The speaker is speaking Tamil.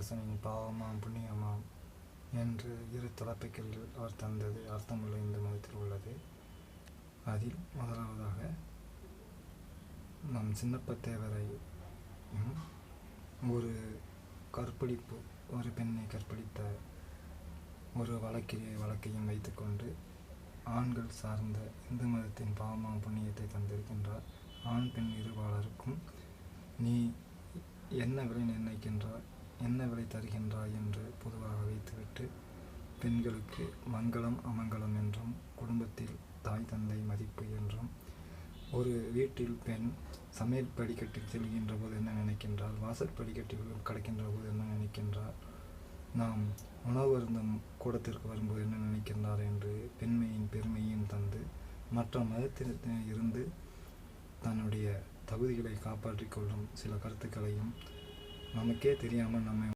அரசனின் பாவமாம் புண்ணியமாம் என்று இரு தலைப்புகள் அவர் தந்தது அர்த்தமுள்ள இந்து மதத்தில் உள்ளது. அதில் முதலாவதாக நம் சின்னப்ப தேவரையும் ஒரு பெண்ணை கற்பழித்த ஒரு வழக்கையும் வைத்துக்கொண்டு ஆண்கள் சார்ந்த இந்து மதத்தின் பாவமாம் புண்ணியத்தை தந்திருக்கின்றார். ஆண் பெண் இருபாலருக்கும் நீ என்ன விலை நிர்ணயிக்கின்றாய், என்ன விலை தருகின்றாய் என்று பொதுவாக வைத்துவிட்டு பெண்களுக்கு மங்களம் அமங்கலம் என்றும் குடும்பத்தில் தாய் தந்தை மதிப்பு என்றும் ஒரு வீட்டில் பெண் சமையல் படிக்கட்டில் செல்கின்ற போது என்ன நினைக்கின்றாள், வாசல் படிக்கட்டில் கடக்கின்ற போது என்ன நினைக்கின்றாள், நாம் உணவு அருந்தும் கூடத்திற்கு வரும்போது என்ன நினைக்கின்றார் என்று பெண்மையின் பெருமையும் தந்து மற்ற மதத்தில் இருந்து தன்னுடைய தகுதிகளை காப்பாற்றிக் கொள்ளும் சில கருத்துக்களையும் நமக்கே தெரியாமல் நம்மை